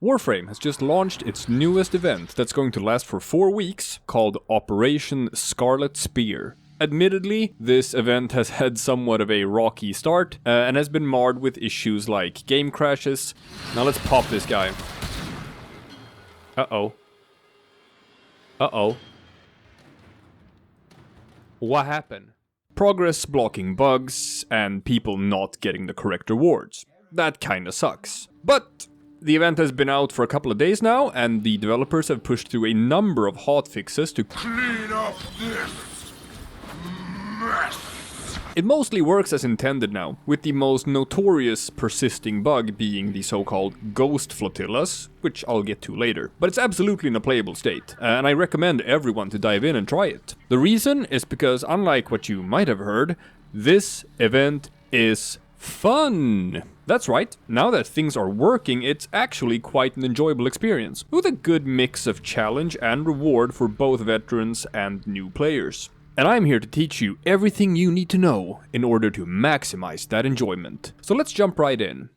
Warframe has just launched its newest event that's going to last for 4 weeks, called Operation Scarlet Spear. Admittedly, this event has had somewhat of a rocky start, and has been marred with issues like game crashes. Now let's pop this guy. Uh-oh. Uh-oh. What happened? Progress blocking bugs, and people not getting the correct rewards. That kinda sucks. But the event has been out for a couple of days now, and the developers have pushed through a number of hotfixes to clean up this mess. It mostly works as intended now, with the most notorious persisting bug being the so-called ghost flotillas, which I'll get to later. But it's absolutely in a playable state, and I recommend everyone to dive in and try it. The reason is because, unlike what you might have heard, this event is fun! That's right, now that things are working, it's actually quite an enjoyable experience, with a good mix of challenge and reward for both veterans and new players. And I'm here to teach you everything you need to know in order to maximize that enjoyment. So let's jump right in.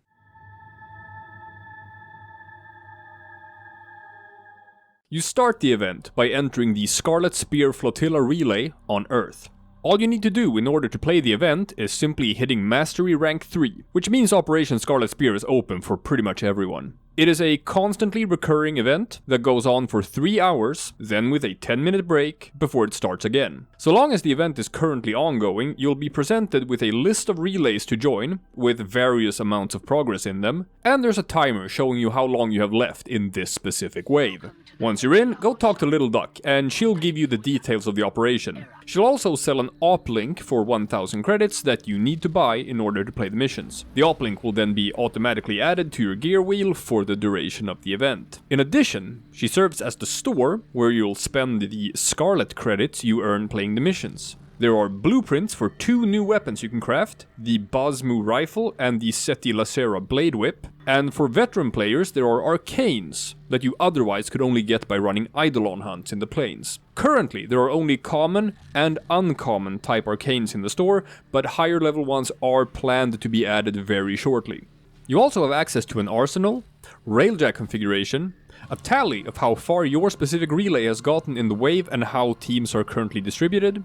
You start the event by entering the Scarlet Spear Flotilla Relay on Earth. All you need to do in order to play the event is simply hitting Mastery Rank 3, which means Operation Scarlet Spear is open for pretty much everyone. It is a constantly recurring event that goes on for 3 hours, then with a 10-minute break before it starts again. So long as the event is currently ongoing, you'll be presented with a list of relays to join, with various amounts of progress in them, and there's a timer showing you how long you have left in this specific wave. Once you're in, go talk to Little Duck, and she'll give you the details of the operation. She'll also sell an uplink for 1000 credits that you need to buy in order to play the missions. The uplink will then be automatically added to your gear wheel for the duration of the event. In addition, she serves as the store where you'll spend the Scarlet credits you earn playing the missions. There are blueprints for 2 new weapons you can craft, the Bazmu rifle and the Seti Lacera blade whip. And for veteran players, there are arcanes that you otherwise could only get by running Eidolon hunts in the plains. Currently, there are only common and uncommon type arcanes in the store, but higher level ones are planned to be added very shortly. You also have access to an arsenal, railjack configuration, a tally of how far your specific relay has gotten in the wave and how teams are currently distributed,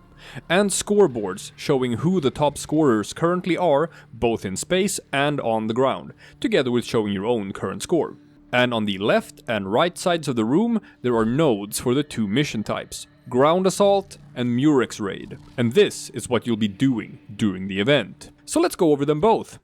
and scoreboards showing who the top scorers currently are, both in space and on the ground, together with showing your own current score. And on the left and right sides of the room, there are nodes for the 2 mission types, Ground Assault and Murex Raid. And this is what you'll be doing during the event. So let's go over them both.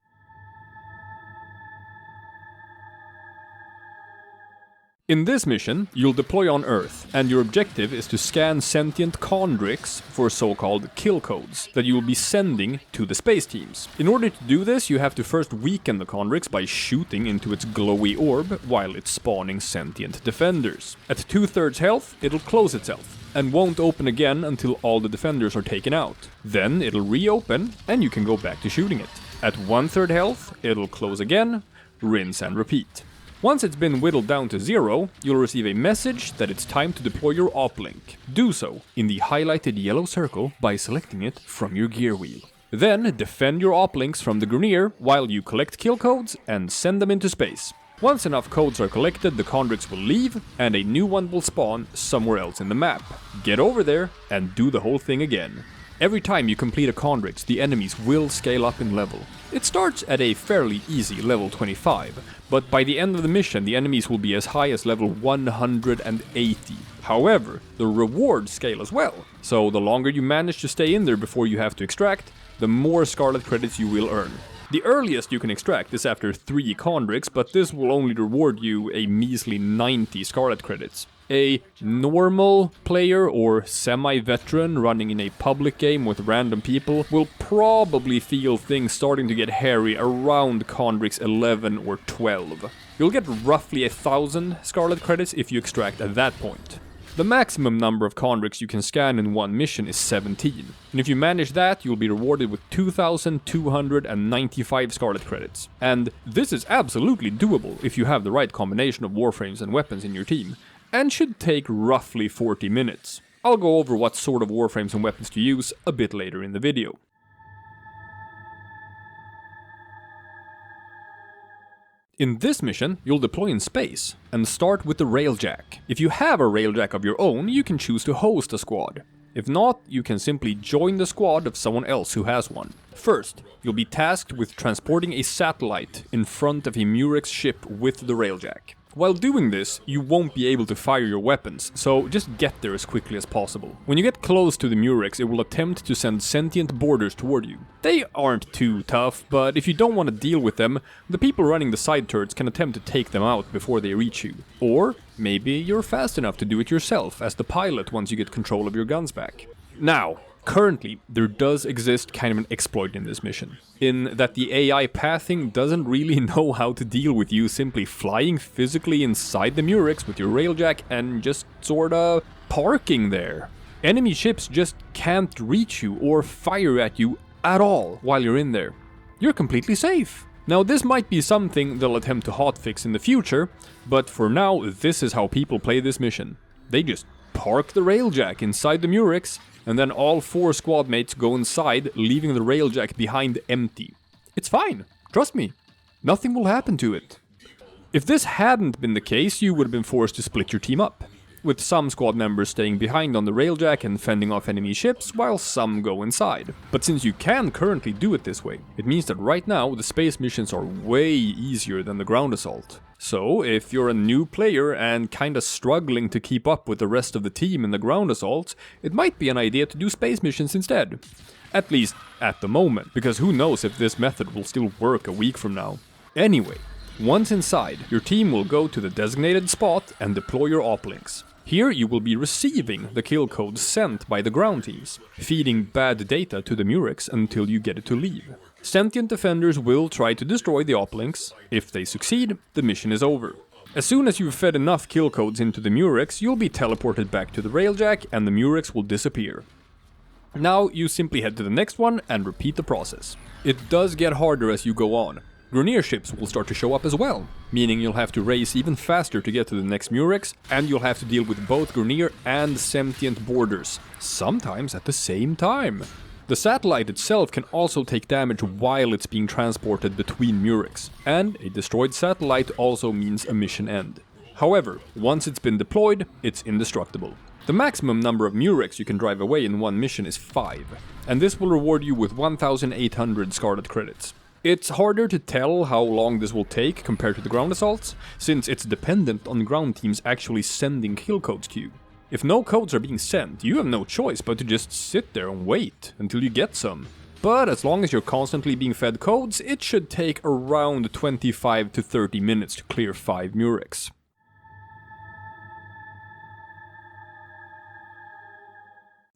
In this mission, you'll deploy on Earth, and your objective is to scan sentient chondrix for so-called kill codes that you will be sending to the space teams. In order to do this, you have to first weaken the chondrix by shooting into its glowy orb while it's spawning sentient defenders. At 2/3 health, it'll close itself, and won't open again until all the defenders are taken out. Then it'll reopen, and you can go back to shooting it. At 1/3 health, it'll close again, rinse and repeat. Once it's been whittled down to 0, you'll receive a message that it's time to deploy your uplink. Do so in the highlighted yellow circle by selecting it from your gear wheel. Then defend your uplinks from the Grenier while you collect kill codes and send them into space. Once enough codes are collected, the chondrix will leave and a new one will spawn somewhere else in the map. Get over there and do the whole thing again. Every time you complete a chondrix, the enemies will scale up in level. It starts at a fairly easy level 25, but by the end of the mission the enemies will be as high as level 180. However, the rewards scale as well, so the longer you manage to stay in there before you have to extract, the more Scarlet credits you will earn. The earliest you can extract is after 3 chondrix, but this will only reward you a measly 90 Scarlet credits. A normal player or semi-veteran running in a public game with random people will probably feel things starting to get hairy around chondrix 11 or 12. You'll get roughly 1000 Scarlet credits if you extract at that point. The maximum number of chondrix you can scan in one mission is 17, and if you manage that, you'll be rewarded with 2295 Scarlet credits. And this is absolutely doable if you have the right combination of Warframes and Weapons in your team, and should take roughly 40 minutes. I'll go over what sort of Warframes and Weapons to use a bit later in the video. In this mission, you'll deploy in space, and start with the railjack. If you have a railjack of your own, you can choose to host a squad. If not, you can simply join the squad of someone else who has one. First, you'll be tasked with transporting a satellite in front of a Murex ship with the railjack. While doing this, you won't be able to fire your weapons, so just get there as quickly as possible. When you get close to the Murex, it will attempt to send sentient boarders toward you. They aren't too tough, but if you don't want to deal with them, the people running the side turrets can attempt to take them out before they reach you. Or maybe you're fast enough to do it yourself as the pilot once you get control of your guns back. Now, currently, there does exist kind of an exploit in this mission, in that the AI pathing doesn't really know how to deal with you simply flying physically inside the Murex with your railjack and just sorta parking there. Enemy ships just can't reach you or fire at you at all while you're in there. You're completely safe. Now, this might be something they'll attempt to hotfix in the future, but for now, this is how people play this mission. They just park the railjack inside the Murex, and then all 4 squad mates go inside, leaving the railjack behind empty. It's fine, trust me, nothing will happen to it. If this hadn't been the case, you would have been forced to split your team up, with some squad members staying behind on the railjack and fending off enemy ships, while some go inside. But since you can currently do it this way, it means that right now the space missions are way easier than the ground assault. So, if you're a new player and kinda struggling to keep up with the rest of the team in the ground assault, it might be an idea to do space missions instead. At least, at the moment, because who knows if this method will still work a week from now. Anyway, once inside, your team will go to the designated spot and deploy your oplinks. Here you will be receiving the kill codes sent by the ground teams, feeding bad data to the Murex until you get it to leave. Sentient defenders will try to destroy the oplinks. If they succeed, the mission is over. As soon as you've fed enough kill codes into the Murex, you'll be teleported back to the railjack and the Murex will disappear. Now you simply head to the next one and repeat the process. It does get harder as you go on. Grineer ships will start to show up as well, meaning you'll have to race even faster to get to the next Murex, and you'll have to deal with both Grineer and sentient boarders, sometimes at the same time. The satellite itself can also take damage while it's being transported between Murex, and a destroyed satellite also means a mission end. However, once it's been deployed, it's indestructible. The maximum number of Murex you can drive away in one mission is 5, and this will reward you with 1,800 Scarlet credits. It's harder to tell how long this will take compared to the ground assaults, since it's dependent on ground teams actually sending kill codes to you. If no codes are being sent, you have no choice but to just sit there and wait until you get some. But as long as you're constantly being fed codes, it should take around 25 to 30 minutes to clear 5 Murex.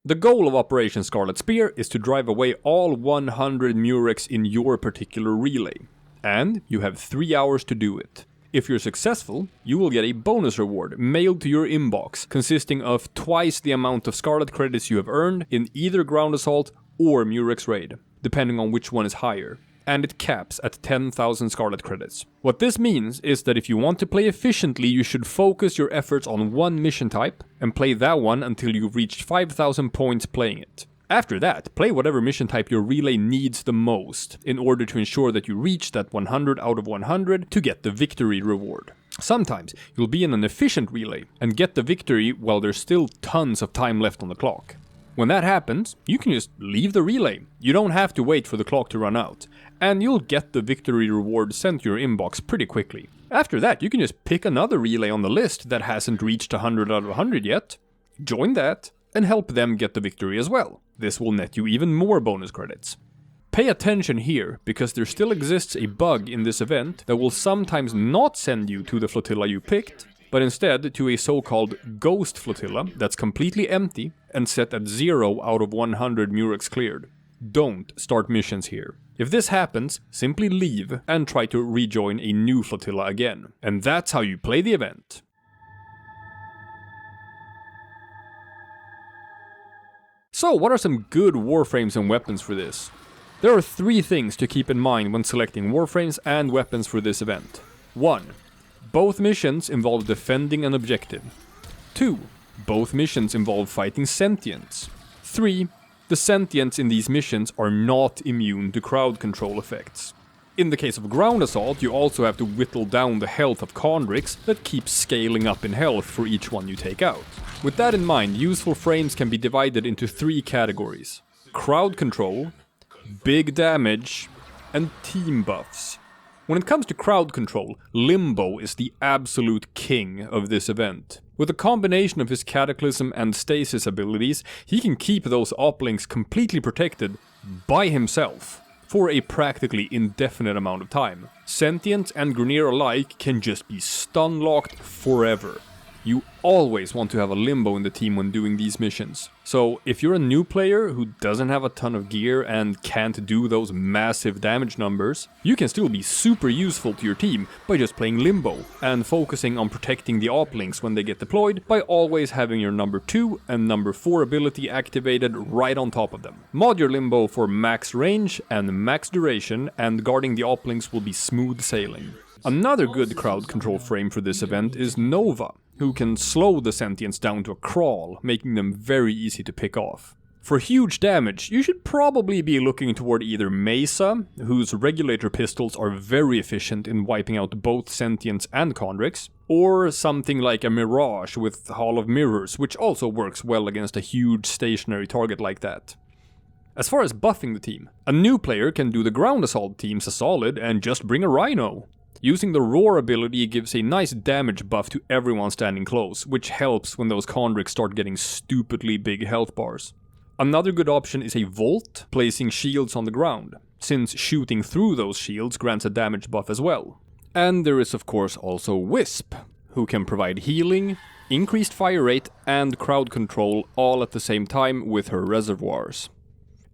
The goal of Operation Scarlet Spear is to drive away all 100 Murex in your particular relay, and you have 3 hours to do it. If you're successful, you will get a bonus reward mailed to your inbox, consisting of twice the amount of Scarlet credits you have earned in either Ground Assault or Murex Raid, depending on which one is higher. And it caps at 10,000 Scarlet credits. What this means is that if you want to play efficiently, you should focus your efforts on one mission type and play that one until you've reached 5,000 points playing it. After that, play whatever mission type your relay needs the most, in order to ensure that you reach that 100 out of 100 to get the victory reward. Sometimes you'll be in an efficient relay and get the victory while there's still tons of time left on the clock. When that happens, you can just leave the relay. You don't have to wait for the clock to run out, and you'll get the victory reward sent to your inbox pretty quickly. After that, you can just pick another relay on the list that hasn't reached 100 out of 100 yet, join that, and help them get the victory as well. This will net you even more bonus credits. Pay attention here, because there still exists a bug in this event that will sometimes not send you to the flotilla you picked, but instead to a so-called ghost flotilla that's completely empty and set at 0 out of 100 Murex cleared. Don't start missions here. If this happens, simply leave and try to rejoin a new flotilla again. And that's how you play the event. So, what are some good Warframes and weapons for this? There are 3 things to keep in mind when selecting Warframes and weapons for this event. 1. Both missions involve defending an objective. 2. Both missions involve fighting sentients. 3. The sentients in these missions are not immune to crowd control effects. In the case of Ground Assault, you also have to whittle down the health of Chondrix that keeps scaling up in health for each one you take out. With that in mind, useful frames can be divided into 3 categories: crowd control, big damage, and team buffs. When it comes to crowd control, Limbo is the absolute king of this event. With a combination of his Cataclysm and Stasis abilities, he can keep those Oplinks completely protected by himself for a practically indefinite amount of time. Sentient and Grineer alike can just be stun-locked forever. You always want to have a Limbo in the team when doing these missions. So if you're a new player who doesn't have a ton of gear and can't do those massive damage numbers, you can still be super useful to your team by just playing Limbo and focusing on protecting the Oplinks when they get deployed by always having your number 2 and number 4 ability activated right on top of them. Mod your Limbo for max range and max duration, and guarding the Oplinks will be smooth sailing. Another good crowd control frame for this event is Nova, who can slow the Sentients down to a crawl, making them very easy to pick off. For huge damage, you should probably be looking toward either Mesa, whose regulator pistols are very efficient in wiping out both Sentients and Chondrix, or something like a Mirage with Hall of Mirrors, which also works well against a huge stationary target like that. As far as buffing the team, a new player can do the Ground Assault teams a solid and just bring a Rhino. Using the Roar ability gives a nice damage buff to everyone standing close, which helps when those Chondrix start getting stupidly big health bars. Another good option is a Volt, placing shields on the ground, since shooting through those shields grants a damage buff as well. And there is of course also Wisp, who can provide healing, increased fire rate, and crowd control all at the same time with her reservoirs.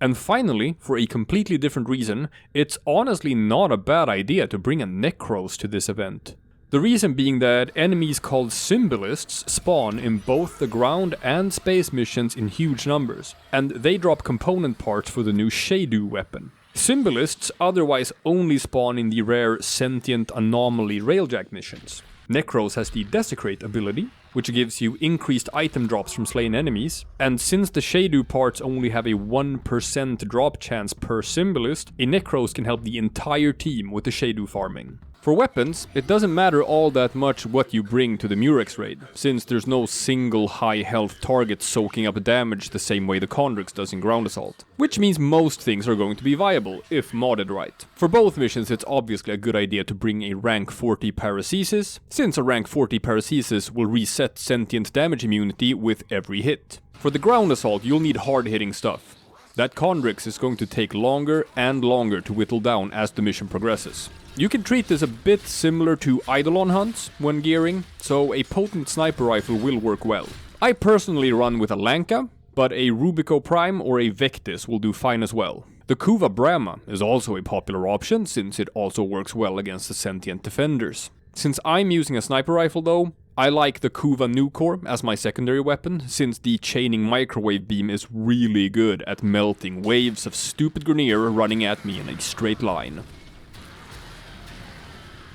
And finally, for a completely different reason, it's honestly not a bad idea to bring a Necros to this event. The reason being that enemies called Symbolists spawn in both the ground and space missions in huge numbers, and they drop component parts for the new Shadu weapon. Symbolists otherwise only spawn in the rare Sentient Anomaly Railjack missions. Necros has the Desecrate ability, which gives you increased item drops from slain enemies, and since the Shadu parts only have a 1% drop chance per Symbolist, a Necros can help the entire team with the Shadu farming. For weapons, it doesn't matter all that much what you bring to the Murex Raid, since there's no single high health target soaking up damage the same way the Chondrix does in Ground Assault. Which means most things are going to be viable, if modded right. For both missions it's obviously a good idea to bring a rank 40 Paracesis, since a rank 40 Paracesis will reset sentient damage immunity with every hit. For the Ground Assault you'll need hard hitting stuff. That Chondrix is going to take longer and longer to whittle down as the mission progresses. You can treat this a bit similar to Eidolon hunts when gearing, so a potent sniper rifle will work well. I personally run with a Lanka, but a Rubico Prime or a Vectis will do fine as well. The Kuva Brahma is also a popular option, since it also works well against the sentient defenders. Since I'm using a sniper rifle though, I like the Kuva Nucor as my secondary weapon, since the chaining microwave beam is really good at melting waves of stupid Grineer running at me in a straight line.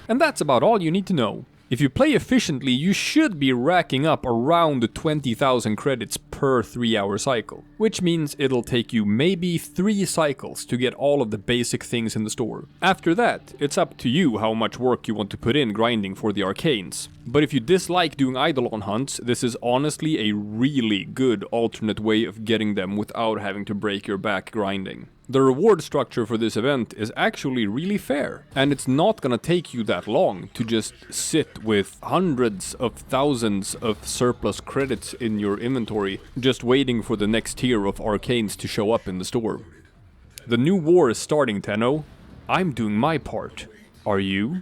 And that's about all you need to know. If you play efficiently, you should be racking up around 20,000 credits per 3-hour cycle, which means it'll take you maybe 3 cycles to get all of the basic things in the store. After that, it's up to you how much work you want to put in grinding for the arcanes. But if you dislike doing Eidolon hunts, this is honestly a really good alternate way of getting them without having to break your back grinding. The reward structure for this event is actually really fair, and it's not gonna take you that long to just sit with hundreds of thousands of surplus credits in your inventory, just waiting for the next tier of arcanes to show up in the store. The new war is starting, Tenno. I'm doing my part. Are you?